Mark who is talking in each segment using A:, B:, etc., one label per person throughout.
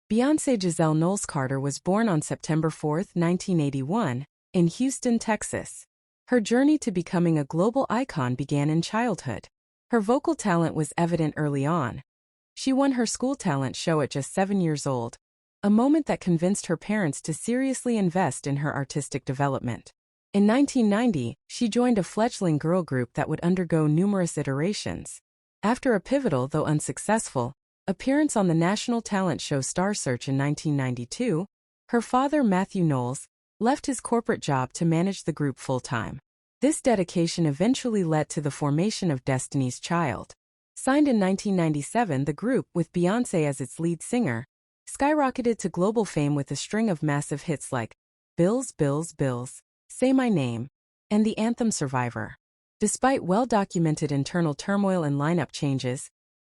A: Beyoncé Giselle Knowles-Carter was born on September 4, 1981, in Houston, Texas. Her journey to becoming a global icon began in childhood. Her vocal talent was evident early on. She won her school talent show at just 7 years old, a moment that convinced her parents to seriously invest in her artistic development. In 1990, she joined a fledgling girl group that would undergo numerous iterations. After a pivotal, though unsuccessful, appearance on the national talent show Star Search in 1992, her father, Matthew Knowles, left his corporate job to manage the group full-time. This dedication eventually led to the formation of Destiny's Child. Signed in 1997, the group, with Beyoncé as its lead singer, skyrocketed to global fame with a string of massive hits like Bills, Bills, Bills, Say My Name, and the anthem Survivor. Despite well-documented internal turmoil and lineup changes,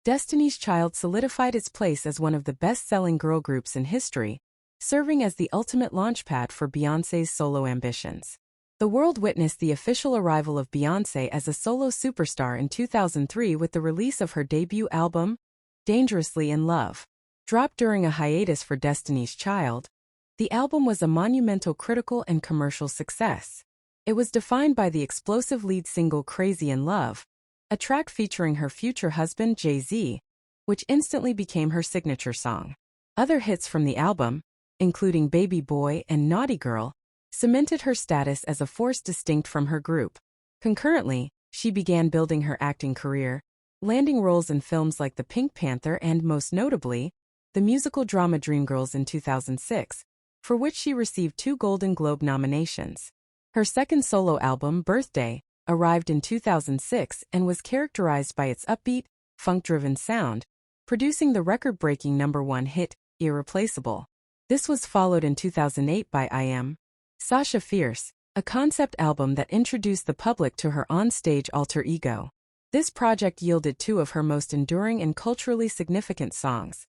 A: Destiny's Child solidified its place as one of the best-selling girl groups in history, serving as the ultimate launchpad for Beyoncé's solo ambitions. The world witnessed the official arrival of Beyoncé as a solo superstar in 2003 with the release of her debut album, Dangerously in Love. Dropped during a hiatus for Destiny's Child, the album was a monumental critical and commercial success. It was defined by the explosive lead single Crazy in Love, a track featuring her future husband Jay-Z, which instantly became her signature song. Other hits from the album, including Baby Boy and Naughty Girl, cemented her status as a force distinct from her group. Concurrently, she began building her acting career, landing roles in films like The Pink Panther and, most notably, the musical drama Dreamgirls in 2006, for which she received 2 Golden Globe nominations. Her second solo album, Birthday, arrived in 2006 and was characterized by its upbeat, funk-driven sound, producing the record-breaking #1 hit, Irreplaceable. This was followed in 2008 by I Am Sasha Fierce, a concept album that introduced the public to her on-stage alter ego. This project yielded 2 of her most enduring and culturally significant songs.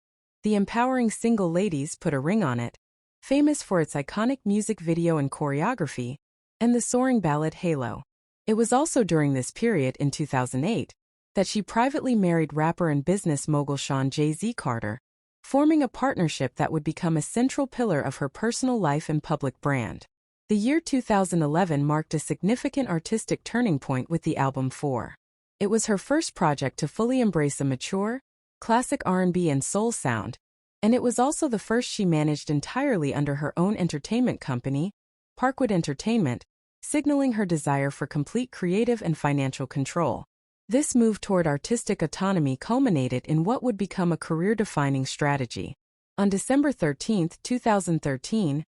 A: The empowering single Ladies Put a Ring on It, famous for its iconic music video and choreography, and the soaring ballad Halo. It was also during this period, in 2008, that she privately married rapper and business mogul Sean Jay-Z Carter, forming a partnership that would become a central pillar of her personal life and public brand. The year 2011 marked a significant artistic turning point with the album 4. It was her first project to fully embrace a mature, classic R&B and soul sound, and it was also the first she managed entirely under her own entertainment company, Parkwood Entertainment, signaling her desire for complete creative and financial control. This move toward artistic autonomy culminated in what would become a career-defining strategy. On December 13, 2013,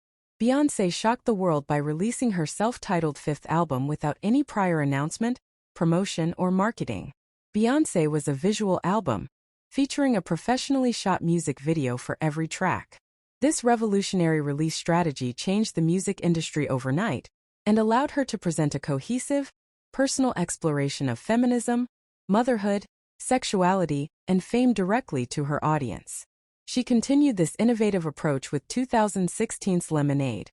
A: Beyoncé shocked the world by releasing her self-titled 5th album without any prior announcement, promotion, or marketing. Beyoncé was a visual album, featuring a professionally shot music video for every track. This revolutionary release strategy changed the music industry overnight and allowed her to present a cohesive, personal exploration of feminism, motherhood, sexuality, and fame directly to her audience. She continued this innovative approach with 2016's Lemonade,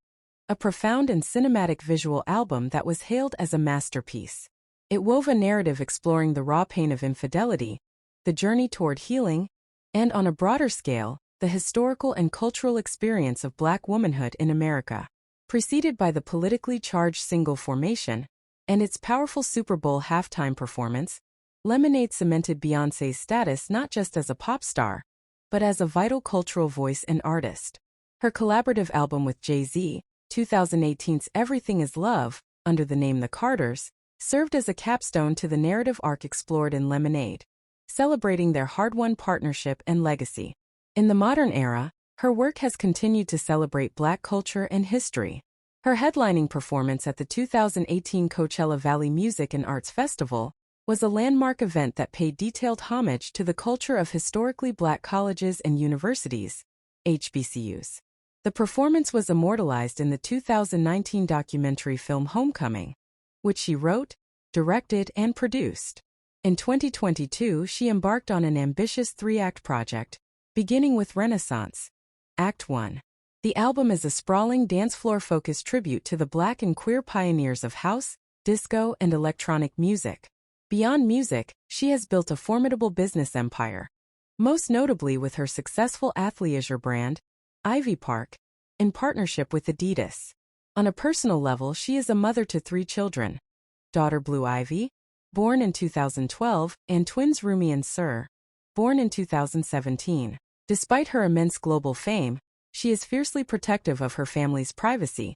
A: a profound and cinematic visual album that was hailed as a masterpiece. It wove a narrative exploring the raw pain of infidelity, the journey toward healing, and on a broader scale, the historical and cultural experience of Black womanhood in America. Preceded by the politically charged single Formation and its powerful Super Bowl halftime performance, Lemonade cemented Beyoncé's status not just as a pop star, but as a vital cultural voice and artist. Her collaborative album with Jay-Z, 2018's Everything Is Love, under the name The Carters, served as a capstone to the narrative arc explored in Lemonade, celebrating their hard-won partnership and legacy. In the modern era, her work has continued to celebrate Black culture and history. Her headlining performance at the 2018 Coachella Valley Music and Arts Festival was a landmark event that paid detailed homage to the culture of historically Black colleges and universities, HBCUs. The performance was immortalized in the 2019 documentary film Homecoming, which she wrote, directed, and produced. In 2022, she embarked on an ambitious 3-act project, beginning with Renaissance, Act 1. The album is a sprawling dance floor-focused tribute to the Black and queer pioneers of house, disco, and electronic music. Beyond music, she has built a formidable business empire, most notably with her successful athleisure brand, Ivy Park, in partnership with Adidas. On a personal level, she is a mother to 3 children. Daughter Blue Ivy, born in 2012, and twins Rumi and Sir, born in 2017. Despite her immense global fame, she is fiercely protective of her family's privacy,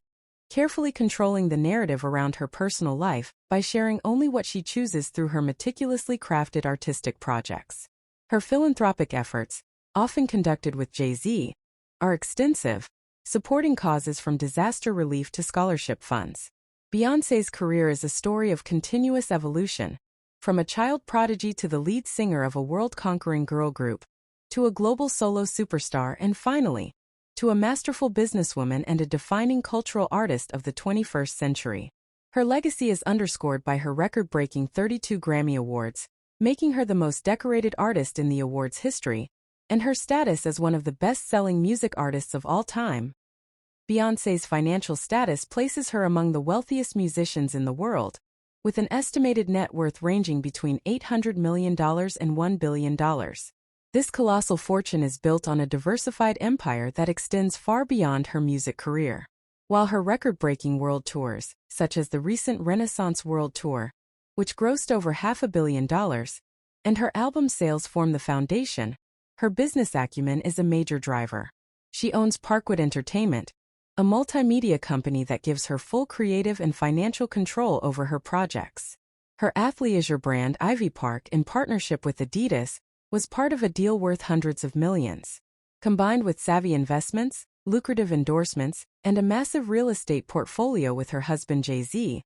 A: carefully controlling the narrative around her personal life by sharing only what she chooses through her meticulously crafted artistic projects. Her philanthropic efforts, often conducted with Jay-Z, are extensive, supporting causes from disaster relief to scholarship funds. Beyoncé's career is a story of continuous evolution, from a child prodigy to the lead singer of a world-conquering girl group, to a global solo superstar, and finally, to a masterful businesswoman and a defining cultural artist of the 21st century. Her legacy is underscored by her record-breaking 32 Grammy Awards, making her the most decorated artist in the awards history, and her status as one of the best-selling music artists of all time. Beyoncé's financial status places her among the wealthiest musicians in the world, with an estimated net worth ranging between $800 million and $1 billion. This colossal fortune is built on a diversified empire that extends far beyond her music career. While her record-breaking world tours, such as the recent Renaissance World Tour, which grossed over $500 million, and her album sales form the foundation, her business acumen is a major driver. She owns Parkwood Entertainment, a multimedia company that gives her full creative and financial control over her projects. Her athleisure brand Ivy Park, in partnership with Adidas, was part of a deal worth hundreds of millions. Combined with savvy investments, lucrative endorsements, and a massive real estate portfolio with her husband Jay-Z,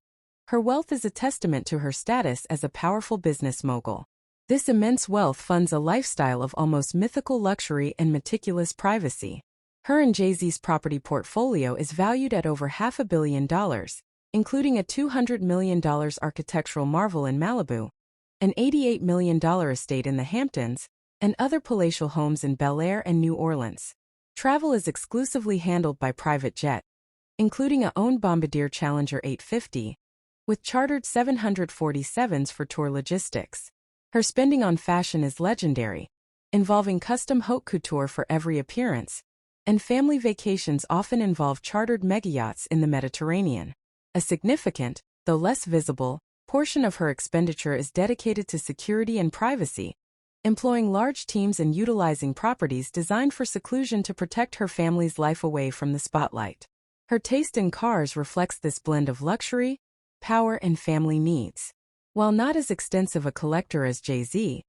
A: her wealth is a testament to her status as a powerful business mogul. This immense wealth funds a lifestyle of almost mythical luxury and meticulous privacy. Her and Jay-Z's property portfolio is valued at over $500 million, including a $200 million architectural marvel in Malibu, an $88 million estate in the Hamptons, and other palatial homes in Bel Air and New Orleans. Travel is exclusively handled by private jet, including a owned Bombardier Challenger 850, with chartered 747s for tour logistics. Her spending on fashion is legendary, involving custom haute couture for every appearance, and family vacations often involve chartered megayachts in the Mediterranean. A significant, though less visible, portion of her expenditure is dedicated to security and privacy, employing large teams and utilizing properties designed for seclusion to protect her family's life away from the spotlight. Her taste in cars reflects this blend of luxury, power, and family needs. While not as extensive a collector as Jay-Z,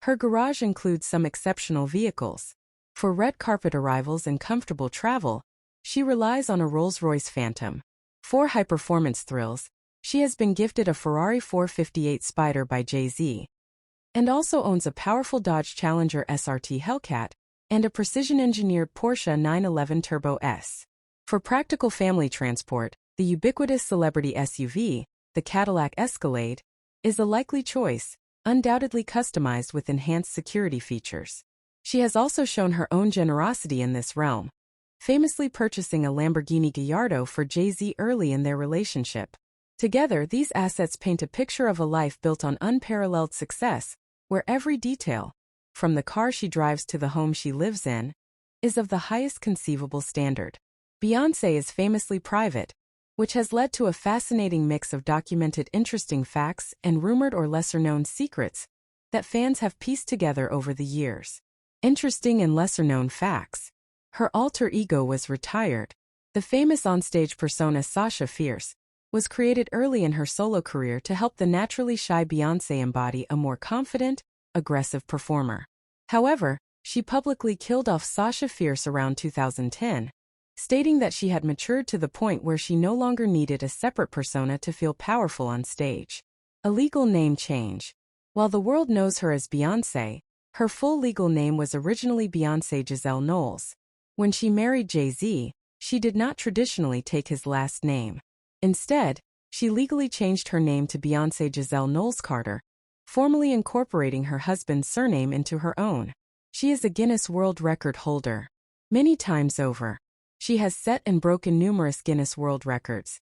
A: her garage includes some exceptional vehicles. For red carpet arrivals and comfortable travel, she relies on a Rolls-Royce Phantom. For high-performance thrills, she has been gifted a Ferrari 458 Spider by Jay-Z, and also owns a powerful Dodge Challenger SRT Hellcat and a precision-engineered Porsche 911 Turbo S. For practical family transport, the ubiquitous celebrity SUV, the Cadillac Escalade, is a likely choice, undoubtedly customized with enhanced security features. She has also shown her own generosity in this realm, famously purchasing a Lamborghini Gallardo for Jay-Z early in their relationship. Together, these assets paint a picture of a life built on unparalleled success, where every detail, from the car she drives to the home she lives in, is of the highest conceivable standard. Beyoncé is famously private, which has led to a fascinating mix of documented interesting facts and rumored or lesser-known secrets that fans have pieced together over the years. Interesting and lesser-known facts. Her alter ego was retired. The famous onstage persona Sasha Fierce was created early in her solo career to help the naturally shy Beyoncé embody a more confident, aggressive performer. However, she publicly killed off Sasha Fierce around 2010, stating that she had matured to the point where she no longer needed a separate persona to feel powerful on stage. A legal name change. While the world knows her as Beyoncé, her full legal name was originally Beyoncé Giselle Knowles. When she married Jay-Z, she did not traditionally take his last name. Instead, she legally changed her name to Beyoncé Giselle Knowles-Carter, formally incorporating her husband's surname into her own. She is a Guinness World Record holder. Many times over, she has set and broken numerous Guinness World Records.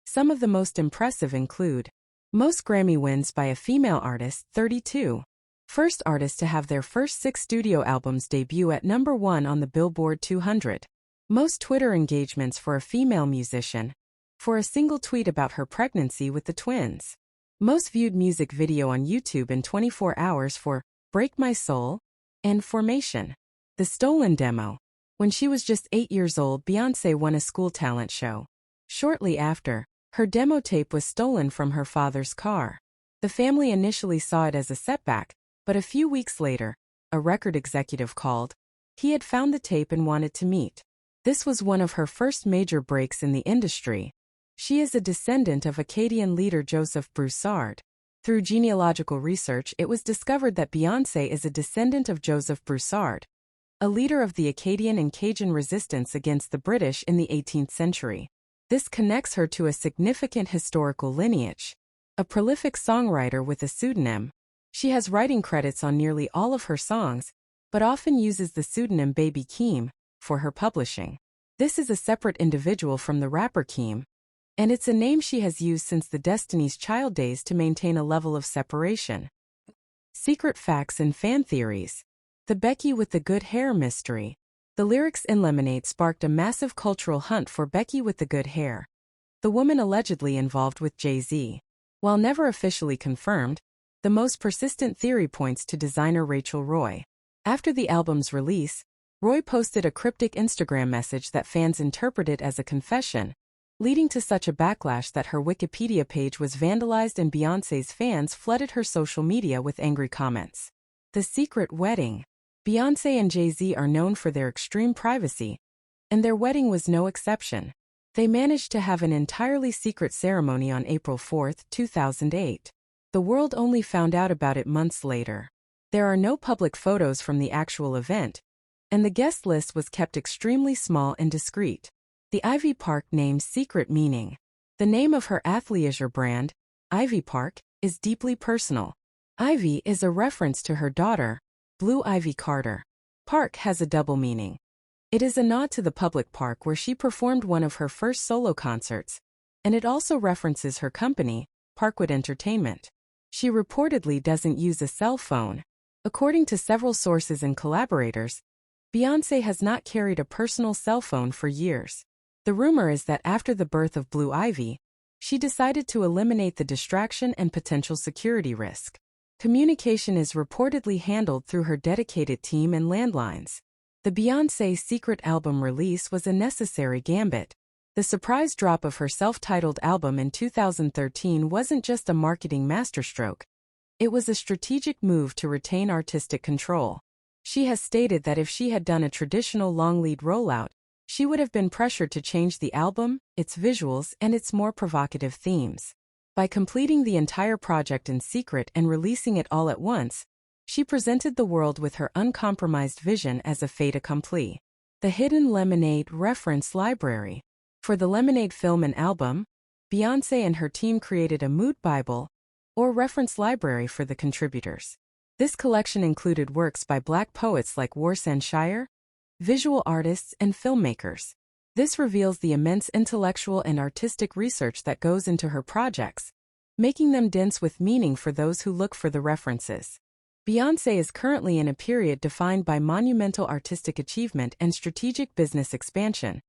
A: Some of the most impressive include: most Grammy wins by a female artist, 32. First artist to have their first 6 studio albums debut at #1 on the Billboard 200. Most Twitter engagements for a female musician. For a single tweet about her pregnancy with the twins. Most viewed music video on YouTube in 24 hours for Break My Soul and Formation. The Stolen Demo. When she was just 8 years old, Beyoncé won a school talent show. Shortly after, her demo tape was stolen from her father's car. The family initially saw it as a setback, but a few weeks later, a record executive called. He had found the tape and wanted to meet. This was one of her first major breaks in the industry. She is a descendant of Acadian leader Joseph Broussard. Through genealogical research, it was discovered that Beyoncé is a descendant of Joseph Broussard, a leader of the Acadian and Cajun resistance against the British in the 18th century. This connects her to a significant historical lineage. A prolific songwriter with a pseudonym, she has writing credits on nearly all of her songs, but often uses the pseudonym Baby Keem for her publishing. This is a separate individual from the rapper Keem, and it's a name she has used since the Destiny's Child days to maintain a level of separation. Secret facts and fan theories. The Becky with the Good Hair mystery. The lyrics in Lemonade sparked a massive cultural hunt for Becky with the good hair, the woman allegedly involved with Jay-Z. While never officially confirmed, the most persistent theory points to designer Rachel Roy. After the album's release, Roy posted a cryptic Instagram message that fans interpreted as a confession, leading to such a backlash that her Wikipedia page was vandalized and Beyoncé's fans flooded her social media with angry comments. The Secret Wedding. Beyoncé and Jay-Z are known for their extreme privacy, and their wedding was no exception. They managed to have an entirely secret ceremony on April 4, 2008. The world only found out about it months later. There are no public photos from the actual event, and the guest list was kept extremely small and discreet. The Ivy Park name's secret meaning. The name of her athleisure brand, Ivy Park, is deeply personal. Ivy is a reference to her daughter, Blue Ivy Carter. Park has a double meaning. It is a nod to the public park where she performed one of her first solo concerts, and it also references her company, Parkwood Entertainment. She reportedly doesn't use a cell phone. According to several sources and collaborators, Beyoncé has not carried a personal cell phone for years. The rumor is that after the birth of Blue Ivy, she decided to eliminate the distraction and potential security risk. Communication is reportedly handled through her dedicated team and landlines. The Beyoncé secret album release was a necessary gambit. The surprise drop of her self-titled album in 2013 wasn't just a marketing masterstroke. It was a strategic move to retain artistic control. She has stated that if she had done a traditional long-lead rollout, she would have been pressured to change the album, its visuals, and its more provocative themes. By completing the entire project in secret and releasing it all at once, she presented the world with her uncompromised vision as a fait accompli. The Hidden Lemonade Reference Library. For the Lemonade film and album, Beyoncé and her team created a mood Bible, or reference library for the contributors. This collection included works by Black poets like Warsan Shire, visual artists, and filmmakers. This reveals the immense intellectual and artistic research that goes into her projects, making them dense with meaning for those who look for the references. Beyoncé is currently in a period defined by monumental artistic achievement and strategic business expansion,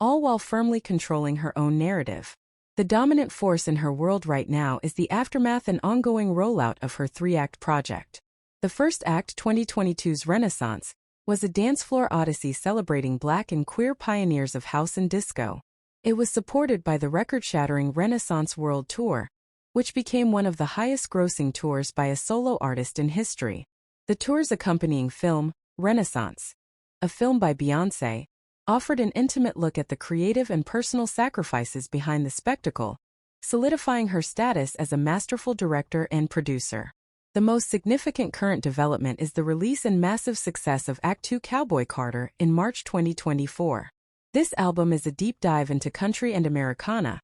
A: all while firmly controlling her own narrative. The dominant force in her world right now is the aftermath and ongoing rollout of her 3-act project. The first act, 2022's Renaissance, was a dance floor odyssey celebrating Black and queer pioneers of house and disco. It was supported by the record-shattering Renaissance World Tour, which became one of the highest-grossing tours by a solo artist in history. The tour's accompanying film, Renaissance, a film by Beyoncé, offered an intimate look at the creative and personal sacrifices behind the spectacle, solidifying her status as a masterful director and producer. The most significant current development is the release and massive success of Act 2 Cowboy Carter in March 2024. This album is a deep dive into country and Americana,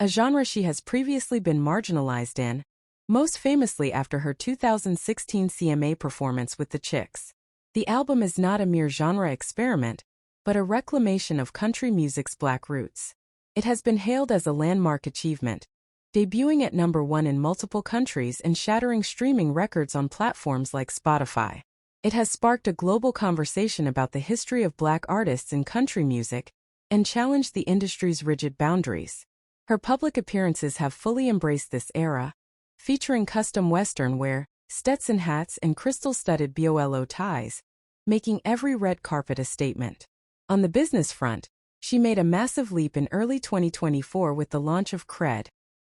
A: a genre she has previously been marginalized in, most famously after her 2016 CMA performance with the Chicks. The album is not a mere genre experiment, but a reclamation of country music's Black roots. It has been hailed as a landmark achievement, debuting at #1 in multiple countries and shattering streaming records on platforms like Spotify. It has sparked a global conversation about the history of Black artists in country music and challenged the industry's rigid boundaries. Her public appearances have fully embraced this era, featuring custom Western wear, Stetson hats, and crystal-studded BOLO ties, making every red carpet a statement. On the business front, she made a massive leap in early 2024 with the launch of Cred,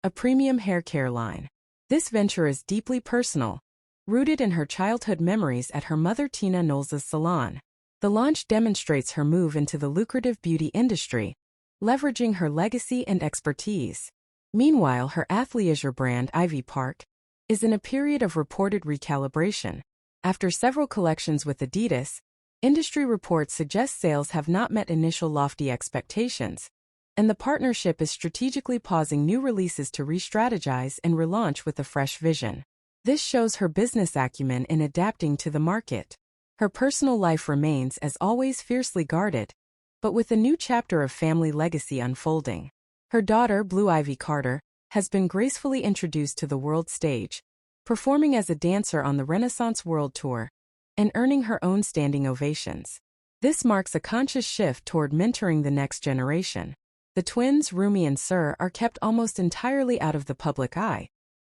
A: a premium hair care line. This venture is deeply personal, rooted in her childhood memories at her mother Tina Knowles' salon. The launch demonstrates her move into the lucrative beauty industry, leveraging her legacy and expertise. Meanwhile, her athleisure brand Ivy Park is in a period of reported recalibration. After several collections with Adidas, industry reports suggest sales have not met initial lofty expectations, and the partnership is strategically pausing new releases to re-strategize and relaunch with a fresh vision. This shows her business acumen in adapting to the market. Her personal life remains, as always, fiercely guarded, but with a new chapter of family legacy unfolding. Her daughter, Blue Ivy Carter, has been gracefully introduced to the world stage, performing as a dancer on the Renaissance World Tour and earning her own standing ovations. This marks a conscious shift toward mentoring the next generation. The twins, Rumi and Sir, are kept almost entirely out of the public eye,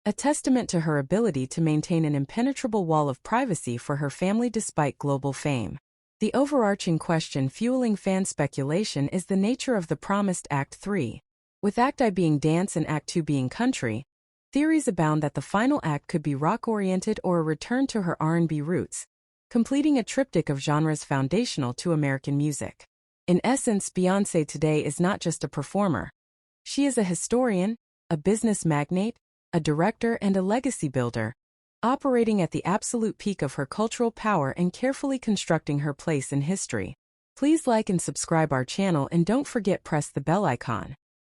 A: a testament to her ability to maintain an impenetrable wall of privacy for her family despite global fame. The overarching question fueling fan speculation is the nature of the promised Act 3. With Act I being dance and Act 2 being country, theories abound that the final act could be rock-oriented or a return to her R&B roots, completing a triptych of genres foundational to American music. In essence, Beyoncé today is not just a performer. She is a historian, a business magnate, a director, and a legacy builder, operating at the absolute peak of her cultural power and carefully constructing her place in history. Please like and subscribe our channel, and don't forget press the bell icon.